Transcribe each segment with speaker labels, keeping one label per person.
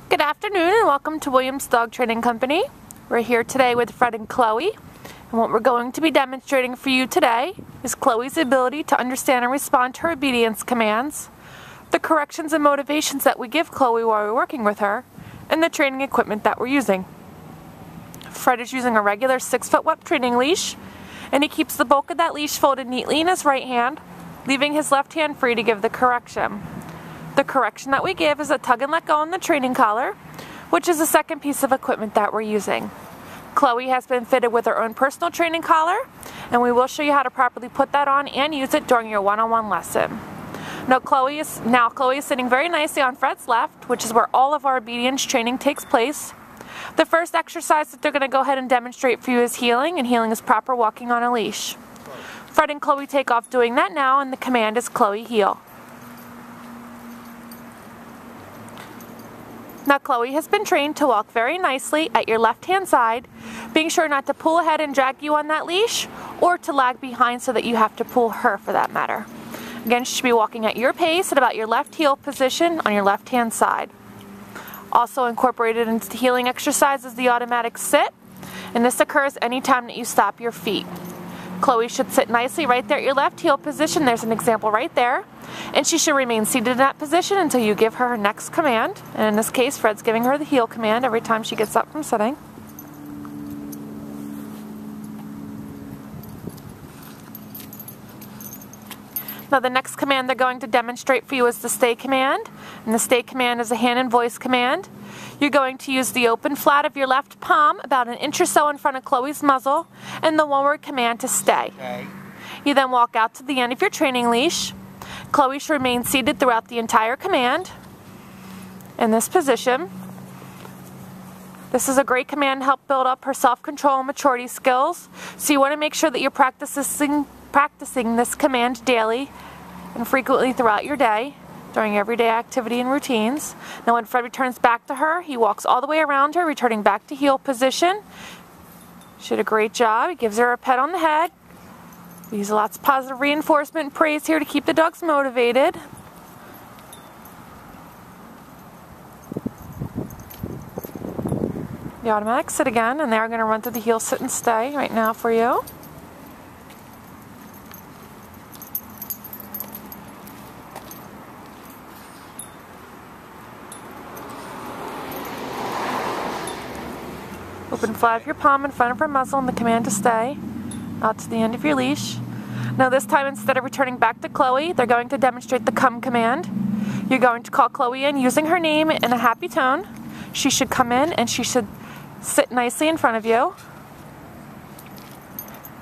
Speaker 1: Good afternoon and welcome to Williams Dog Training Company. We're here today with Fred and Chloe, and what we're going to be demonstrating for you today is Chloe's ability to understand and respond to her obedience commands, the corrections and motivations that we give Chloe while we're working with her, and the training equipment that we're using. Fred is using a regular 6-foot web training leash, and he keeps the bulk of that leash folded neatly in his right hand, leaving his left hand free to give the correction. The correction that we give is a tug and let go on the training collar, which is the second piece of equipment that we're using. Chloe has been fitted with her own personal training collar, and we will show you how to properly put that on and use it during your one-on-one lesson. Now Chloe is sitting very nicely on Fred's left, which is where all of our obedience training takes place. The first exercise that they're going to go ahead and demonstrate for you is heeling, and heeling is proper walking on a leash. Fred and Chloe take off doing that now, and the command is Chloe heel. Now Chloe has been trained to walk very nicely at your left-hand side, being sure not to pull ahead and drag you on that leash, or to lag behind so that you have to pull her for that matter. Again, she should be walking at your pace at about your left heel position on your left-hand side. Also incorporated into the heeling exercise is the automatic sit, and this occurs anytime that you stop your feet. Chloe should sit nicely right there at your left heel position. There's an example right there. And she should remain seated in that position until you give her her next command. And in this case, Fred's giving her the heel command every time she gets up from sitting. Now the next command they're going to demonstrate for you is the stay command. And the stay command is a hand and voice command. You're going to use the open flat of your left palm about an inch or so in front of Chloe's muzzle and the one-word command to stay. Okay. You then walk out to the end of your training leash. Chloe should remain seated throughout the entire command in this position. This is a great command to help build up her self-control and maturity skills. So you want to make sure that you're practicing this command daily and frequently throughout your day during everyday activity and routines. Now when Fred returns back to her, he walks all the way around her, returning back to heel position. She did a great job. He gives her a pet on the head. We use lots of positive reinforcement and praise here to keep the dogs motivated. The automatic sit again, and they're going to run through the heel sit and stay right now for you. Open flat of your palm in front of her muzzle and the command to stay. Out to the end of your leash. Now this time, instead of returning back to Chloe, they're going to demonstrate the come command. You're going to call Chloe in using her name in a happy tone. She should come in and she should sit nicely in front of you.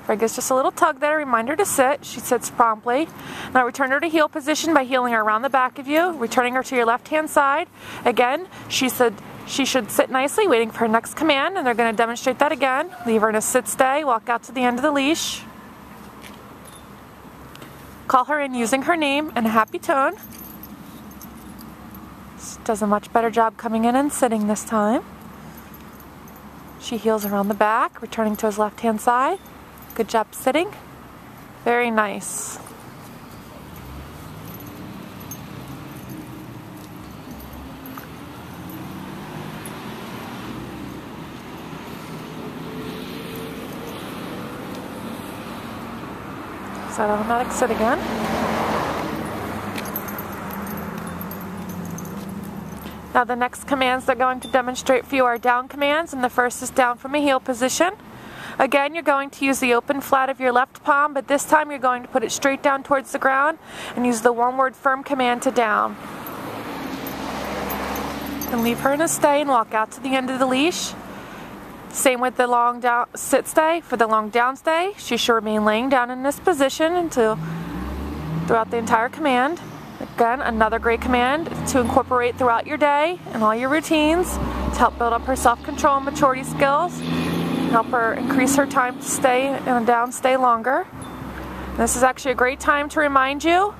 Speaker 1: Fred gives just a little tug there, remind her to sit. She sits promptly. Now return her to heel position by heeling her around the back of you, returning her to your left-hand side. Again, she should sit nicely, waiting for her next command, and they're going to demonstrate that again. Leave her in a sit-stay, walk out to the end of the leash. Call her in using her name in a happy tone. She does a much better job coming in and sitting this time. She heels around the back, returning to his left-hand side. Good job sitting. Very nice. That automatic sit again. Now the next commands they're going to demonstrate for you are down commands, and the first is down from a heel position. Again, you're going to use the open flat of your left palm, but this time you're going to put it straight down towards the ground and use the one-word firm command to down. And leave her in a stay and walk out to the end of the leash. Same with the long down sit stay. For the long down stay, she should remain laying down in this position throughout the entire command. Again, another great command to incorporate throughout your day and all your routines to help build up her self-control and maturity skills, and help her increase her time to stay in a down stay longer. And this is actually a great time to remind you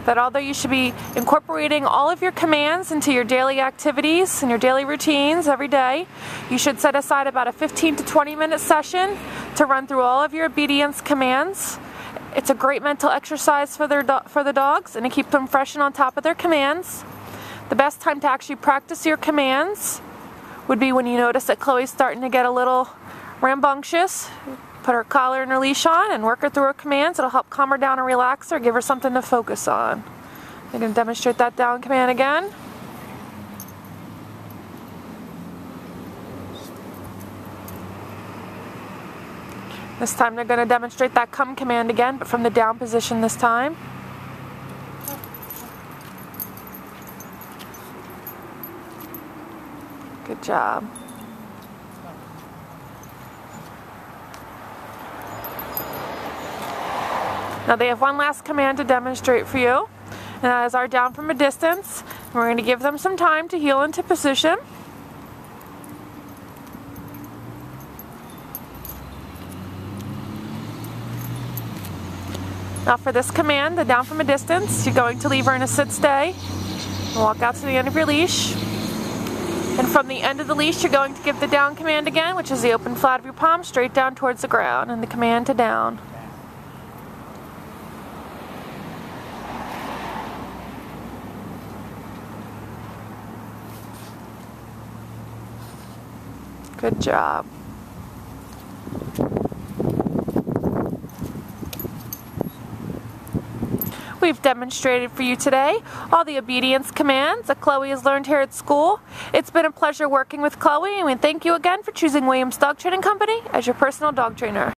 Speaker 1: that although you should be incorporating all of your commands into your daily activities and your daily routines every day, you should set aside about a 15 to 20 minute session to run through all of your obedience commands. It's a great mental exercise for the dogs and to keep them fresh and on top of their commands. The best time to actually practice your commands would be when you notice that Chloe's starting to get a little rambunctious. Put her collar and her leash on and work her through her commands. It'll help calm her down and relax her, give her something to focus on. I'm going to demonstrate that down command again. This time they're going to demonstrate that come command again, but from the down position this time. Good job. Now they have one last command to demonstrate for you, and that is our down from a distance. And we're going to give them some time to heal into position. Now for this command, the down from a distance, you're going to leave her in a sit stay and walk out to the end of your leash. And from the end of the leash, you're going to give the down command again, which is the open flat of your palm straight down towards the ground, and the command to down. Good job. We've demonstrated for you today all the obedience commands that Chloe has learned here at school. It's been a pleasure working with Chloe, and we thank you again for choosing Williams Dog Training Company as your personal dog trainer.